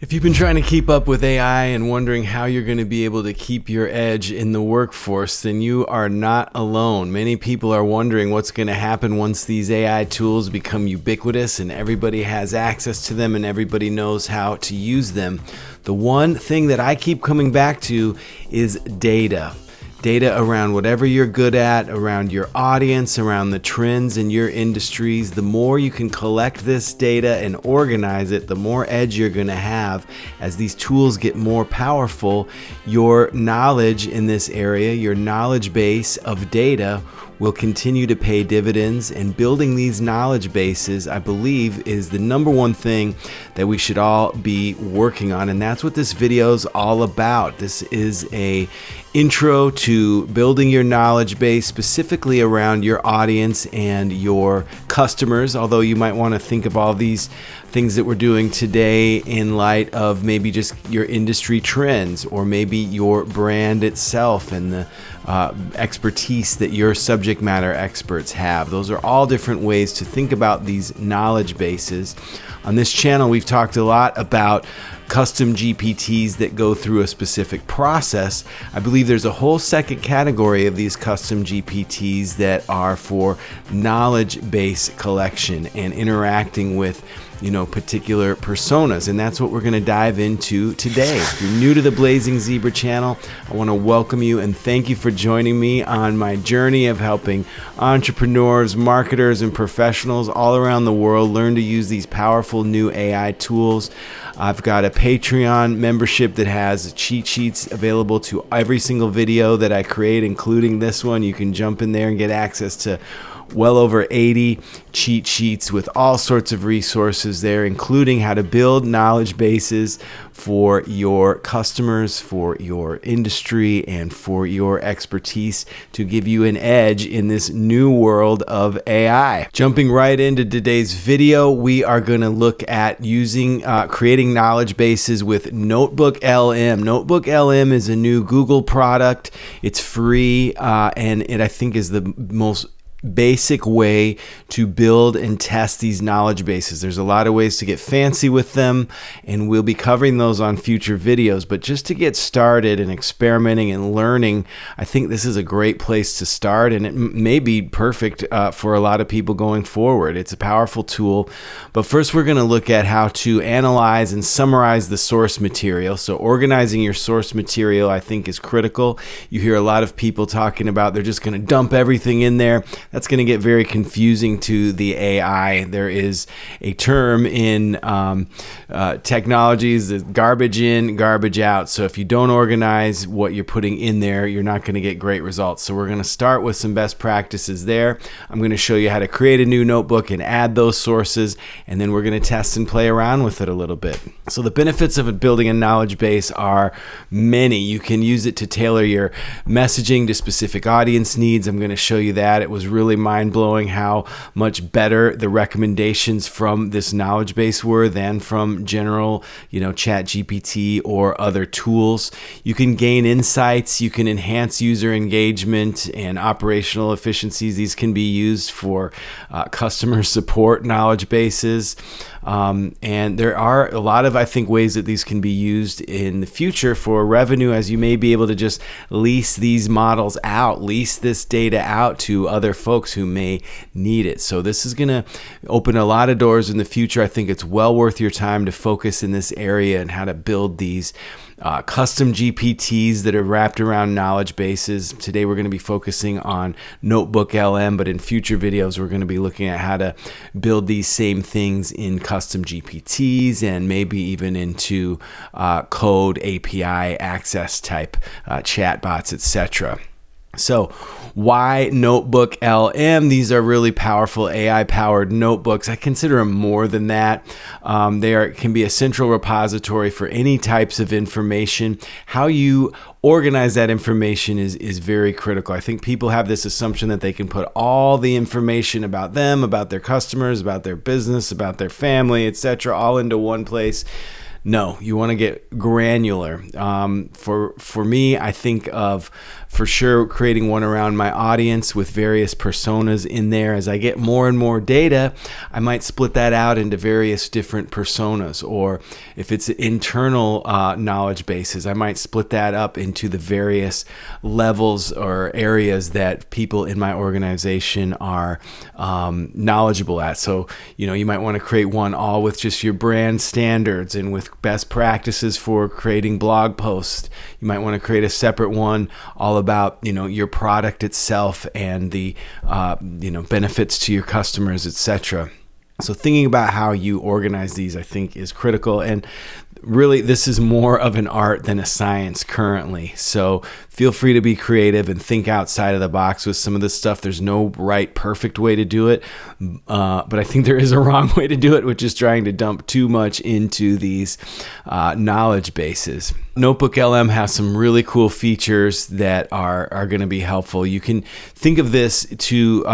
If you've been trying to keep up with AI and wondering how you're going to be able to keep your edge in the workforce, then you are not alone. Many people are wondering what's going to happen once these AI tools become ubiquitous and everybody has access to them and everybody knows how to use them. The one thing that I keep coming back to is data. Data around whatever you're good at, around your audience, around the trends in your industries. The more you can collect this data and organize it, the more edge you're going to have. As these tools get more powerful, your knowledge in this area, your knowledge base of data will continue to pay dividends, and building these knowledge bases, I believe, is the number one thing that we should all be working on, and that's what this video is all about. This is a intro to building your knowledge base specifically around your audience and your customers, although you might want to think of all these things that we're doing today in light of maybe just your industry trends or maybe your brand itself and the expertise that your subject matter experts have. Those are all different ways to think about these knowledge bases. On this channel, we've talked a lot about custom GPTs that go through a specific process. I believe there's a whole second category of these custom GPTs that are for knowledge base collection and interacting with particular personas, and that's what we're going to dive into today. If you're new to the Blazing Zebra channel, I want to welcome you and thank you for joining me on my journey of helping entrepreneurs, marketers, and professionals all around the world learn to use these powerful new AI tools. I've got a Patreon membership that has cheat sheets available to every single video that I create, including this one. You can jump in there and get access to well over 80 cheat sheets with all sorts of resources there, including how to build knowledge bases for your customers, for your industry, and for your expertise to give you an edge in this new world of AI. Jumping right into today's video, we are going to look at creating knowledge bases with NotebookLM. NotebookLM is a new Google product. It's free, and it I think is the most basic way to build and test these knowledge bases. There's a lot of ways to get fancy with them, and we'll be covering those on future videos. But just to get started and experimenting and learning, I think this is a great place to start, and it may be perfect for a lot of people going forward. It's a powerful tool. But first, we're going to look at how to analyze and summarize the source material. So organizing your source material, I think, is critical. You hear a lot of people talking about they're just going to dump everything in there. That's going to get very confusing to the AI. There is a term in technologies that garbage in, garbage out. So if you don't organize what you're putting in there, you're not going to get great results. So we're going to start with some best practices there. I'm going to show you how to create a new notebook and add those sources, and then we're going to test and play around with it a little bit. So the benefits of building a knowledge base are many. You can use it to tailor your messaging to specific audience needs. I'm going to show you that. It was really mind-blowing how much better the recommendations from this knowledge base were than from general, Chat GPT or other tools. You can gain insights, you can enhance user engagement and operational efficiencies. These can be used for customer support knowledge bases. And there are a lot of, I think, ways that these can be used in the future for revenue, as you may be able to just lease these models out, lease this data out to other folks who may need it. So this is going to open a lot of doors in the future. I think it's well worth your time to focus in this area and how to build these custom GPTs that are wrapped around knowledge bases. Today we're going to be focusing on NotebookLM, but in future videos we're going to be looking at how to build these same things in custom GPTs and maybe even into code API access type chatbots, etc. So why NotebookLM? These are really powerful AI-powered notebooks. I consider them more than that. They can be a central repository for any types of information. How you organize that information is very critical. I think people have this assumption that they can put all the information about them, about their customers, about their business, about their family, etc., all into one place. No, you want to get granular. For me, I think of for sure creating one around my audience with various personas in there. As I get more and more data, I might split that out into various different personas. Or if it's internal knowledge bases, I might split that up into the various levels or areas that people in my organization are knowledgeable at. So, you might want to create one all with just your brand standards and with best practices for creating blog posts. You might want to create a separate one all about, your product itself and the, benefits to your customers, etc. So thinking about how you organize these, I think, is critical. And really, this is more of an art than a science currently. So feel free to be creative and think outside of the box with some of this stuff. There's no right, perfect way to do it. But I think there is a wrong way to do it, which is trying to dump too much into these knowledge bases. NotebookLM has some really cool features that are going to be helpful. You can think of this to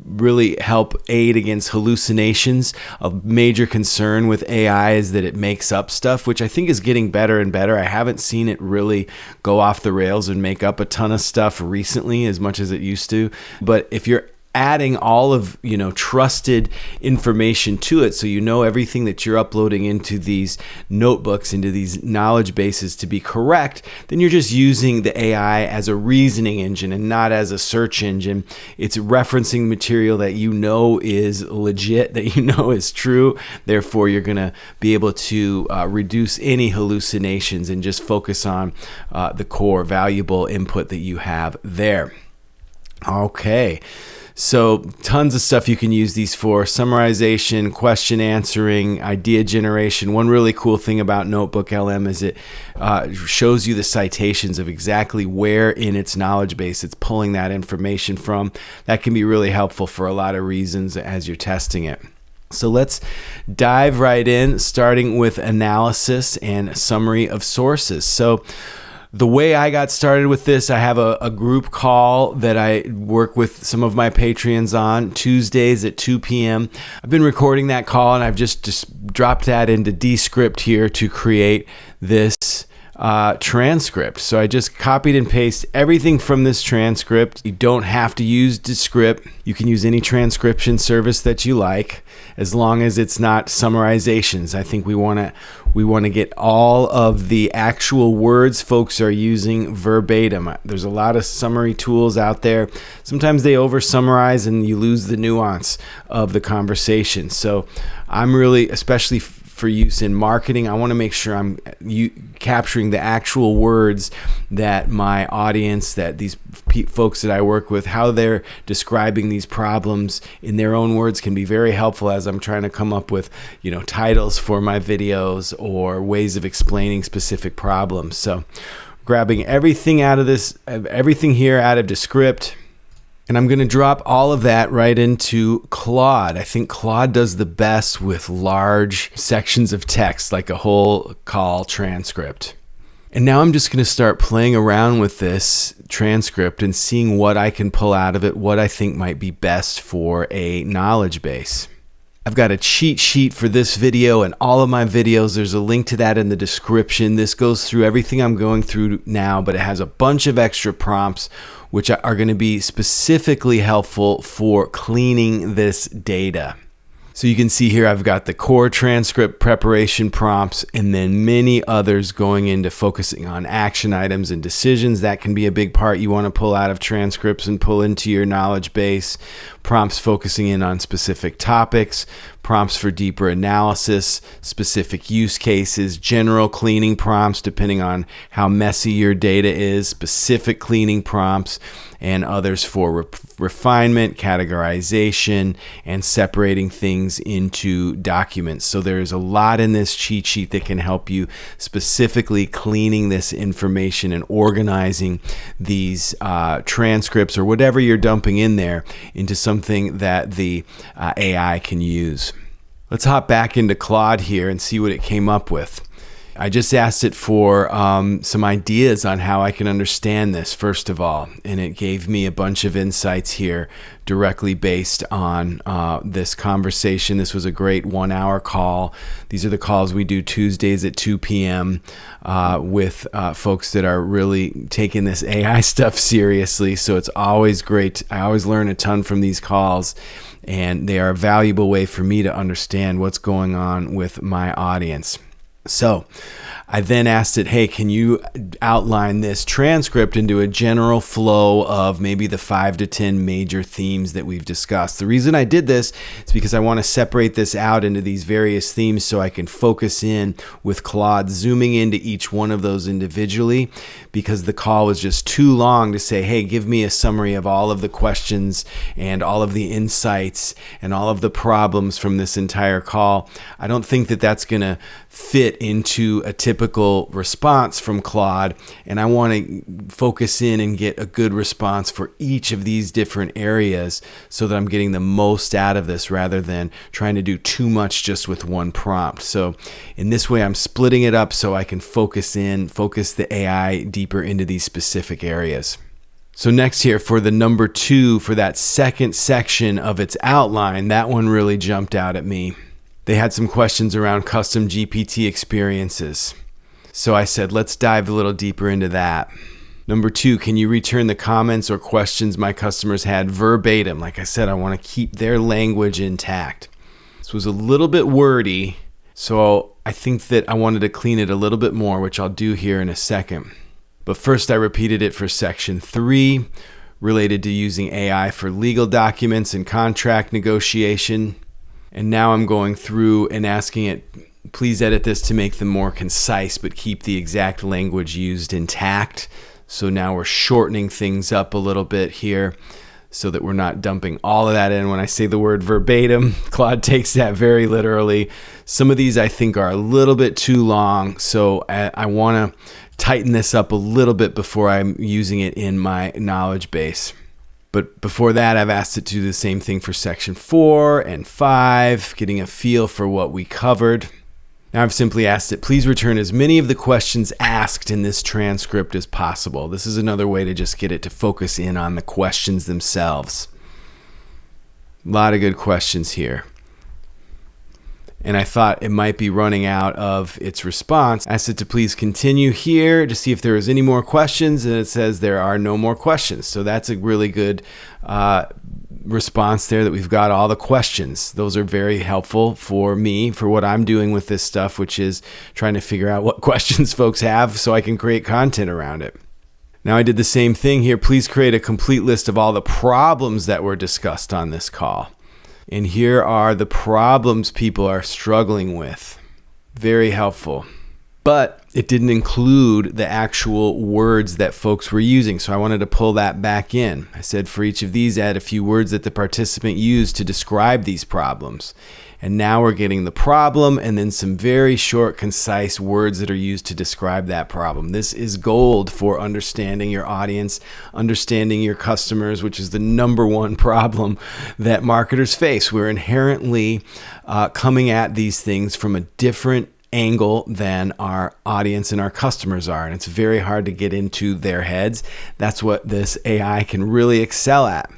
really help aid against hallucinations. A major concern with AI is that it makes up stuff, which I think is getting better and better. I haven't seen it really go off the rails and make up a ton of stuff recently as much as it used to. But if you're adding all of trusted information to it, so everything that you're uploading into these notebooks, into these knowledge bases to be correct, then you're just using the AI as a reasoning engine and not as a search engine. It's referencing material that is legit, that is true. Therefore, you're going to be able to reduce any hallucinations and just focus on the core valuable input that you have there. Okay. So tons of stuff you can use these for: summarization, question answering, idea generation. One really cool thing about NotebookLM is it shows you the citations of exactly where in its knowledge base it's pulling that information from. That can be really helpful for a lot of reasons as you're testing it. So let's dive right in, starting with analysis and summary of sources. So the way I got started with this, I have a group call that I work with some of my Patreons on Tuesdays at 2 p.m. I've been recording that call, and I've just dropped that into Descript here to create this transcript. So I just copied and pasted everything from this transcript. You don't have to use Descript. You can use any transcription service that you like, as long as it's not summarizations. I think we want to get all of the actual words folks are using verbatim. There's a lot of summary tools out there. Sometimes they over summarize and you lose the nuance of the conversation. So I'm really, especially for use in marketing, I want to make sure I'm capturing the actual words that my audience, that these folks that I work with, how they're describing these problems in their own words can be very helpful as I'm trying to come up with, titles for my videos or ways of explaining specific problems. So grabbing everything here out of Descript. And I'm going to drop all of that right into Claude. I think Claude does the best with large sections of text, like a whole call transcript. And now I'm just going to start playing around with this transcript and seeing what I can pull out of it, what I think might be best for a knowledge base. I've got a cheat sheet for this video and all of my videos. There's a link to that in the description. This goes through everything I'm going through now, but it has a bunch of extra prompts which are going to be specifically helpful for cleaning this data. So you can see here I've got the core transcript preparation prompts and then many others going into focusing on action items and decisions. That can be a big part you want to pull out of transcripts and pull into your knowledge base. Prompts focusing in on specific topics, prompts for deeper analysis, specific use cases, general cleaning prompts depending on how messy your data is, specific cleaning prompts, and others for refinement, categorization, and separating things into documents. So there's a lot in this cheat sheet that can help you specifically cleaning this information and organizing these transcripts or whatever you're dumping in there into something that the AI can use. Let's hop back into Claude here and see what it came up with. I just asked it for some ideas on how I can understand this, first of all, and it gave me a bunch of insights here directly based on this conversation. This was a great 1-hour call. These are the calls we do Tuesdays at 2 p.m. With folks that are really taking this AI stuff seriously. So it's always great. I always learn a ton from these calls, and they are a valuable way for me to understand what's going on with my audience. So I then asked it, hey, can you outline this transcript into a general flow of maybe the 5 to 10 major themes that we've discussed? The reason I did this is because I want to separate this out into these various themes so I can focus in with Claude, zooming into each one of those individually, because the call was just too long to say, hey, give me a summary of all of the questions and all of the insights and all of the problems from this entire call. I don't think that that's going to fit into a typical response from Claude, and I want to focus in and get a good response for each of these different areas so that I'm getting the most out of this rather than trying to do too much just with one prompt. So in this way, I'm splitting it up so I can focus the AI deeper into these specific areas. So next here for the number 2, for that second section of its outline, that one really jumped out at me. They had some questions around custom GPT experiences. So I said, let's dive a little deeper into that. Number 2, can you return the comments or questions my customers had verbatim? Like I said, I want to keep their language intact. This was a little bit wordy, so I think that I wanted to clean it a little bit more, which I'll do here in a second. But first, I repeated it for section 3, related to using AI for legal documents and contract negotiation. And now I'm going through and asking it, please edit this to make them more concise, but keep the exact language used intact. So now we're shortening things up a little bit here so that we're not dumping all of that in. When I say the word verbatim, Claude takes that very literally. Some of these I think are a little bit too long, so I want to tighten this up a little bit before I'm using it in my knowledge base. But before that, I've asked it to do the same thing for section 4 and 5, getting a feel for what we covered. Now I've simply asked it, please return as many of the questions asked in this transcript as possible. This is another way to just get it to focus in on the questions themselves. A lot of good questions here. And I thought it might be running out of its response. I asked it to please continue here to see if there was any more questions, and it says there are no more questions. So that's a really good response there, that we've got all the questions. Those are very helpful for me, for what I'm doing with this stuff, which is trying to figure out what questions folks have so I can create content around it. Now I did the same thing here. Please create a complete list of all the problems that were discussed on this call. And here are the problems people are struggling with. Very helpful. But it didn't include the actual words that folks were using, so I wanted to pull that back in. I said for each of these, add a few words that the participant used to describe these problems. And now we're getting the problem and then some very short, concise words that are used to describe that problem. This is gold for understanding your audience, understanding your customers, which is the number one problem that marketers face. We're inherently coming at these things from a different angle than our audience and our customers are, and it's very hard to get into their heads. That's what this AI can really excel at.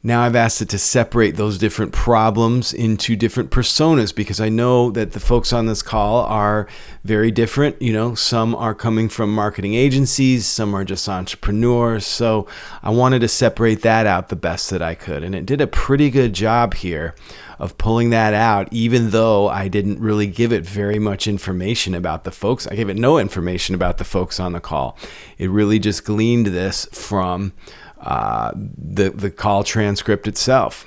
Now I've asked it to separate those different problems into different personas, because I know that the folks on this call are very different. You know, some are coming from marketing agencies, some are just entrepreneurs. So I wanted to separate that out the best that I could. And it did a pretty good job here of pulling that out, even though I didn't really give it very much information about the folks. I gave it no information about the folks on the call. It really just gleaned this from the call transcript itself.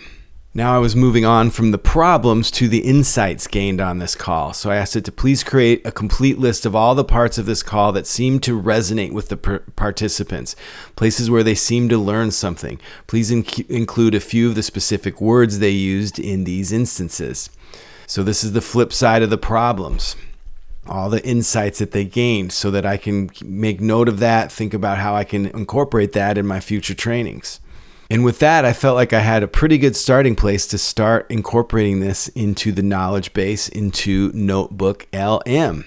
Now I was moving on from the problems to the insights gained on this call. So I asked it to please create a complete list of all the parts of this call that seem to resonate with the participants, places where they seem to learn something. Please include a few of the specific words they used in these instances. So this is the flip side of the problems. All the insights that they gained, so that I can make note of that, think about how I can incorporate that in my future trainings. And with that, I felt like I had a pretty good starting place to start incorporating this into the knowledge base, into NotebookLM.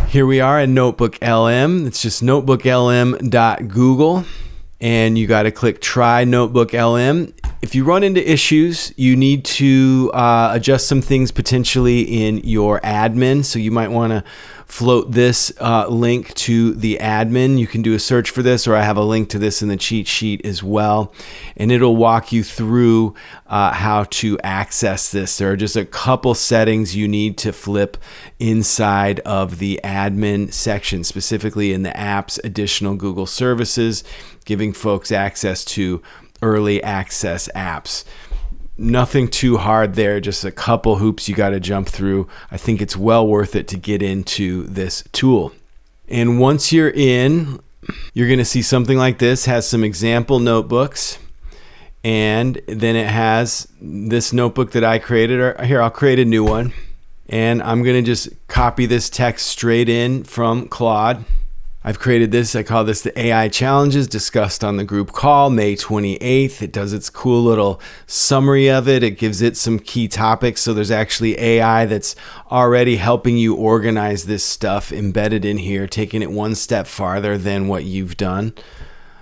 Here we are in NotebookLM. It's just notebooklm.google, and you got to click Try NotebookLM. If you run into issues, you need to adjust some things potentially in your admin. So you might want to float this link to the admin. You can do a search for this, or I have a link to this in the cheat sheet as well. And it'll walk you through how to access this. There are just a couple settings you need to flip inside of the admin section, specifically in the apps, additional Google services, giving folks access to early access apps. Nothing too hard there, just a couple hoops you got to jump through. I think it's well worth it to get into this tool. And once you're in, you're going to see something like this. Has some example notebooks, and then it has this notebook that I created. Or here, I'll create a new one, and I'm going to just copy this text straight in from Claude. I've created this. I call this the AI challenges discussed on the group call May 28th. It does its cool little summary of it. It gives it some key topics. So there's actually AI that's already helping you organize this stuff embedded in here, taking it one step farther than what you've done.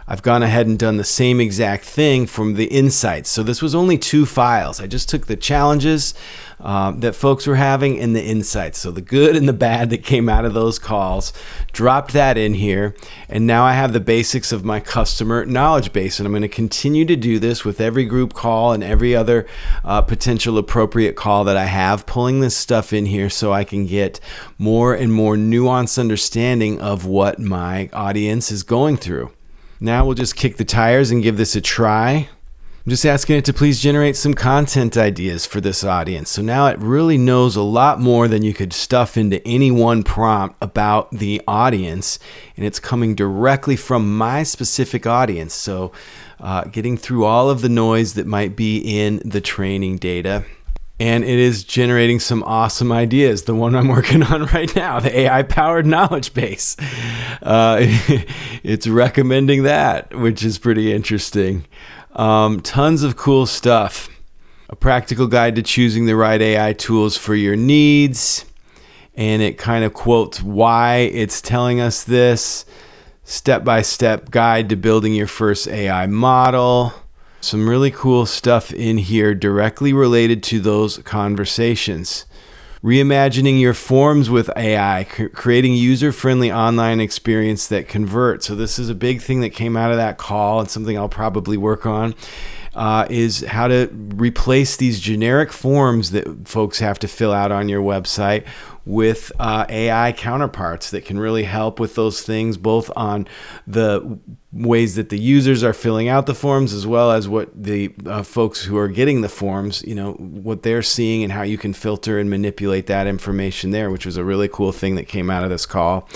I've gone ahead and done the same exact thing from the insights. So this was only 2 files. I just took the challenges that folks were having and the insights. So the good and the bad that came out of those calls, dropped that in here. And now I have the basics of my customer knowledge base. And I'm going to continue to do this with every group call and every other potential appropriate call that I have, pulling this stuff in here so I can get more and more nuanced understanding of what my audience is going through. Now we'll just kick the tires and give this a try. I'm just asking it to please generate some content ideas for this audience. So now it really knows a lot more than you could stuff into any one prompt about the audience, and it's coming directly from my specific audience. So getting through all of the noise that might be in the training data. And it is generating some awesome ideas. The one I'm working on right now, the AI-powered knowledge base. It's recommending that, which is pretty interesting. Tons of cool stuff. A practical guide to choosing the right AI tools for your needs. And it kind of quotes why it's telling us this. Step-by-step guide to building your first AI model. Some really cool stuff in here directly related to those conversations. Reimagining your forms with AI, creating user-friendly online experience that converts. So this is a big thing that came out of that call, and something I'll probably work on, is how to replace these generic forms that folks have to fill out on your website with AI counterparts that can really help with those things, both on the ways that the users are filling out the forms, as well as what the folks who are getting the forms, what they're seeing and how you can filter and manipulate that information there, which was a really cool thing that came out of this call.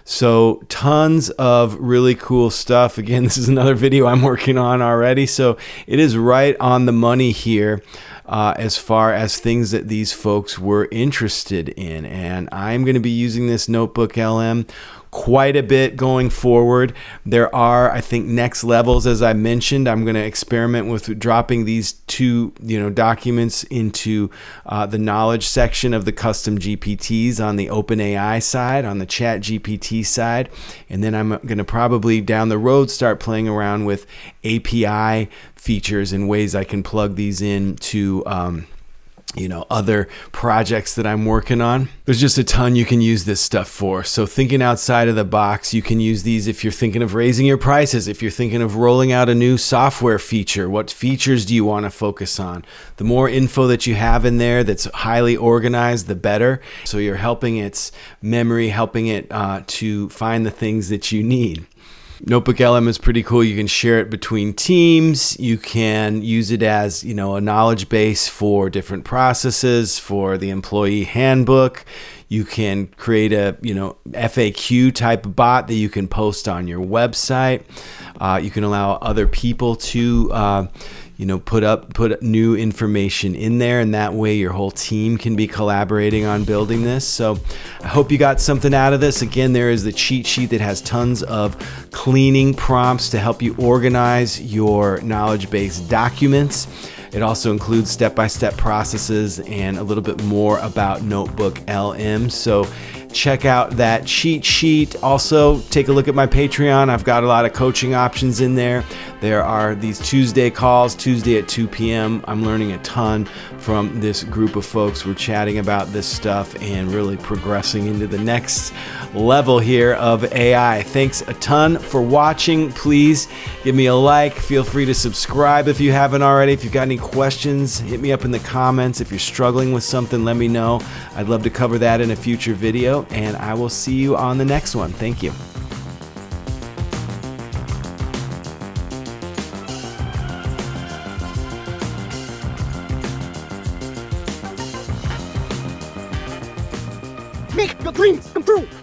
So tons of really cool stuff. Again, this is another video I'm working on already. So it is right on the money here as far as things that these folks were interested in. And I'm going to be using this NotebookLM quite a bit going forward. There are, I think, next levels. As I mentioned, I'm going to experiment with dropping these 2 documents into the knowledge section of the custom GPTs on the OpenAI side, on the Chat GPT side. And then I'm going to probably down the road start playing around with API features and ways I can plug these into other projects that I'm working on. There's just a ton you can use this stuff for. So thinking outside of the box, you can use these if you're thinking of raising your prices, if you're thinking of rolling out a new software feature. What features do you want to focus on? The more info that you have in there that's highly organized, the better. So you're helping its memory, helping it to find the things that you need. NotebookLM is pretty cool. You can share it between teams. You can use it as, a knowledge base for different processes, for the employee handbook. You can create a, FAQ type bot that you can post on your website. You can allow other people to, put new information in there, and that way your whole team can be collaborating on building this. So I hope you got something out of this. Again, there is the cheat sheet that has tons of cleaning prompts to help you organize your knowledge-based documents. It also includes step-by-step processes and a little bit more about NotebookLM. So check out that cheat sheet. Also, take a look at my Patreon. I've got a lot of coaching options in there. There are these Tuesday calls, Tuesday at 2 p.m. I'm learning a ton from this group of folks. We're chatting about this stuff and really progressing into the next level here of AI. Thanks a ton for watching. Please give me a like. Feel free to subscribe if you haven't already. If you've got any questions, hit me up in the comments. If you're struggling with something, let me know. I'd love to cover that in a future video, and I will see you on the next one. Thank you. Make your dreams come true.